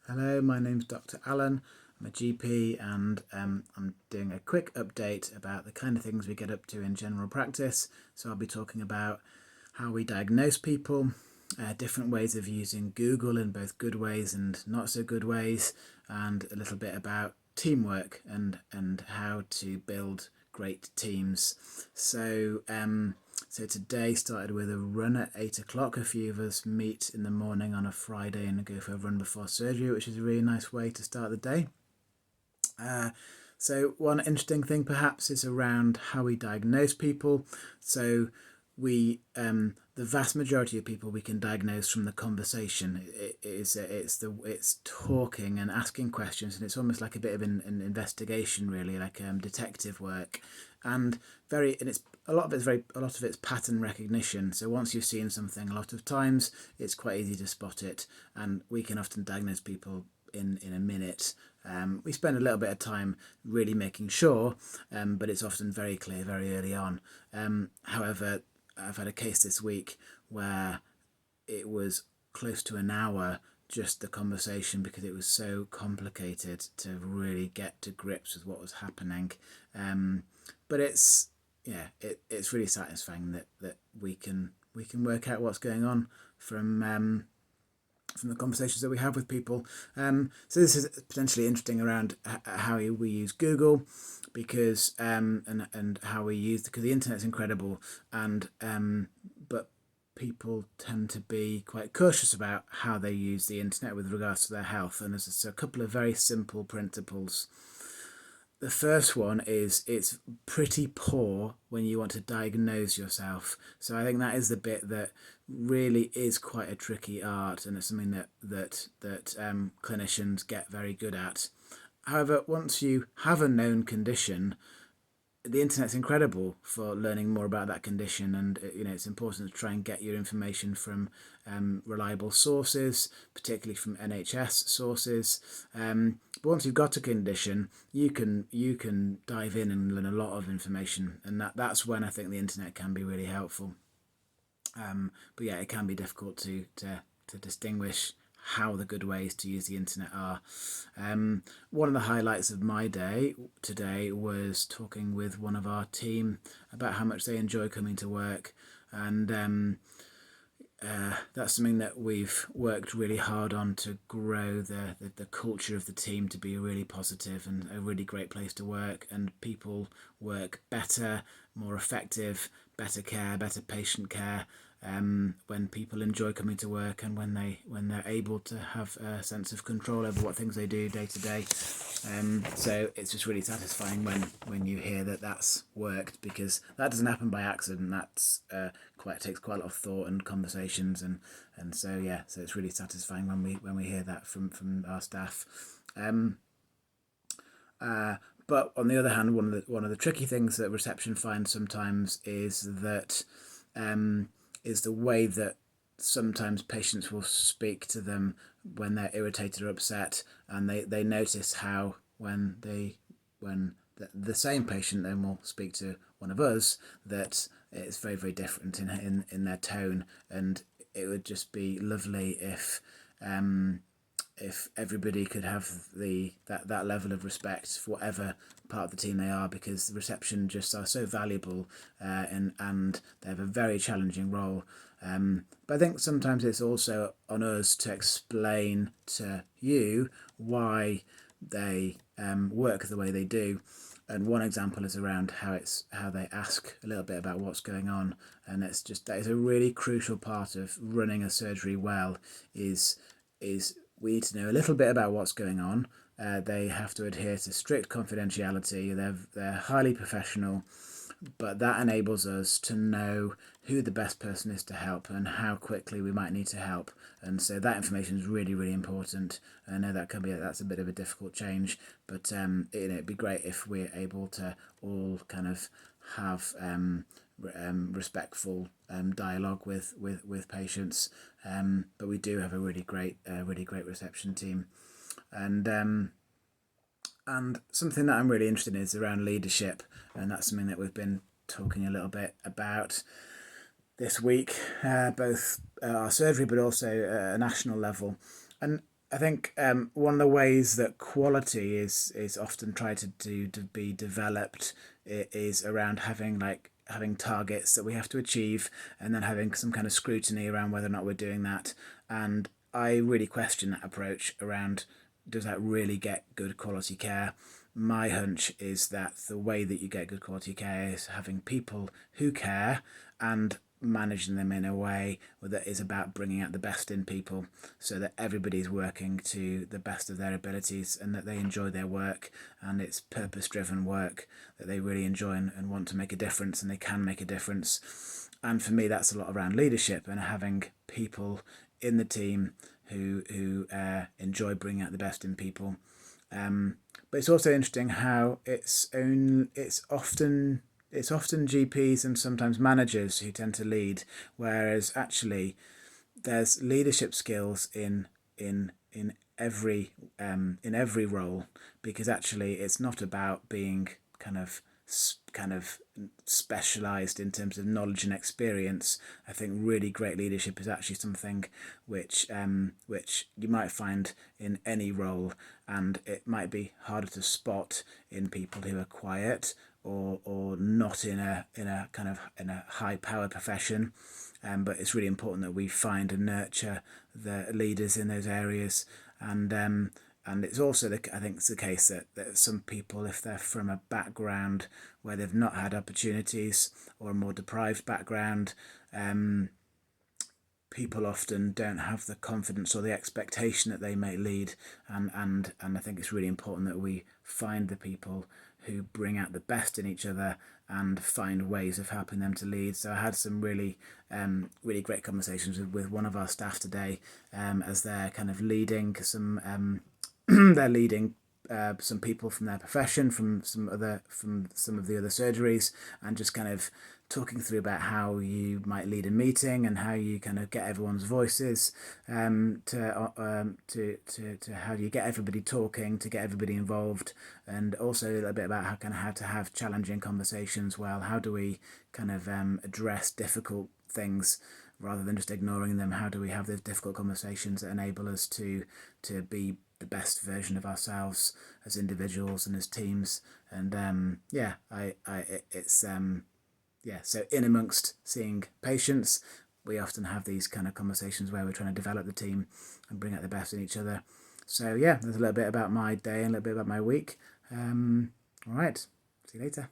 Hello, my name's Dr. Alan. I'm a GP and I'm doing a quick update about the kind of things we get up to in general practice. So I'll be talking about how we diagnose people, different ways of using Google in both good ways and not so good ways, and a little bit about teamwork and how to build great teams. So today started with a run at 8 o'clock. A few of us meet in the morning on a Friday and go for a run before surgery, which is a really nice way to start the day. So one interesting thing perhaps is around how we diagnose people. So the vast majority of people we can diagnose from the conversation. It's talking and asking questions, and it's almost like a bit of an investigation, really, like detective work, and it's a lot of it's pattern recognition. So once you've seen something a lot of times, it's quite easy to spot it, and we can often diagnose people in a minute. We spend a little bit of time really making sure, but it's often very clear very early on. However, I've had a case this week where it was close to an hour just the conversation because it was so complicated to really get to grips with what was happening. But it's really satisfying that we can work out what's going on from the conversations that we have with people. So this is potentially interesting around how we use Google, because and how we use, because the internet's incredible, and but people tend to be quite cautious about how they use the internet with regards to their health. And there's a couple of very simple principles. The first one is it's pretty poor when you want to diagnose yourself. So I think that is the bit that really is quite a tricky art, and it's something that clinicians get very good at. However, once you have a known condition, the internet's incredible for learning more about that condition, and it's important to try and get your information from reliable sources, particularly from NHS sources. But once you've got a condition, you can dive in and learn a lot of information, and that's when I think the internet can be really helpful. But yeah, it can be difficult to distinguish how the good ways to use the internet are. One of the highlights of my day today was talking with one of our team about how much they enjoy coming to work, and that's something that we've worked really hard on to grow the culture of the team to be really positive and a really great place to work, and people work better, more effective, better care, better patient care, when people enjoy coming to work and when they're able to have a sense of control over what things they do day to day. So it's just really satisfying when you hear that that's worked, because that doesn't happen by accident. That's takes quite a lot of thought and conversations, and so it's really satisfying when we hear that from our staff. But on the other hand, one of the tricky things that reception finds sometimes is that is the way that sometimes patients will speak to them when they're irritated or upset, and they notice how when the same patient then will speak to one of us, that it's very, very different in their tone. And it would just be lovely if everybody could have that level of respect for whatever part of the team they are, because the reception just are so valuable, and they have a very challenging role. But I think sometimes it's also on us to explain to you why they work the way they do. And one example is around how they ask a little bit about what's going on, and that is a really crucial part of running a surgery well. Is we need to know a little bit about what's going on. They have to adhere to strict confidentiality. They're highly professional, but that enables us to know who the best person is to help and how quickly we might need to help. And so that information is really, really important. I know that's a bit of a difficult change, but it'd be great if we're able to all kind of have respectful dialogue with patients. But we do have a really great reception team, and something that I'm really interested in is around leadership, and that's something that we've been talking a little bit about this week, both our surgery but also at a national level. And I think one of the ways that quality is often tried to be developed is around having targets that we have to achieve, and then having some kind of scrutiny around whether or not we're doing that. And I really question that approach around, does that really get good quality care? My hunch is that the way that you get good quality care is having people who care and managing them in a way that is about bringing out the best in people, so that everybody's working to the best of their abilities and that they enjoy their work, and it's purpose driven work that they really enjoy and want to make a difference, and they can make a difference. And for me, that's a lot around leadership and having people in the team who enjoy bringing out the best in people. But it's also interesting how it's often GPs and sometimes managers who tend to lead, whereas actually there's leadership skills in every in every role, because actually it's not about being kind of kind of specialized in terms of knowledge and experience. I think really great leadership is actually something which you might find in any role, and it might be harder to spot in people who are quiet or not in a kind of in a high power profession. But it's really important that we find and nurture the leaders in those areas. And it's also I think it's the case that some people, if they're from a background where they've not had opportunities, or a more deprived background, people often don't have the confidence or the expectation that they may lead. And I think it's really important that we find the people who bring out the best in each other and find ways of helping them to lead. So I had some really great conversations with one of our staff today, as they're kind of leading some they're leading some people from their profession, from some of the other surgeries, and just kind of talking through about how you might lead a meeting and how you kind of get everyone's voices, to how do you get everybody talking, to get everybody involved, and also a little bit about how to have challenging conversations. Well, how do we kind of address difficult things rather than just ignoring them? How do we have those difficult conversations that enable us to be the best version of ourselves as individuals and as teams? And so in amongst seeing patients, we often have these kind of conversations where we're trying to develop the team and bring out the best in each other. So yeah, there's a little bit about my day and a little bit about my week. All right, see you later.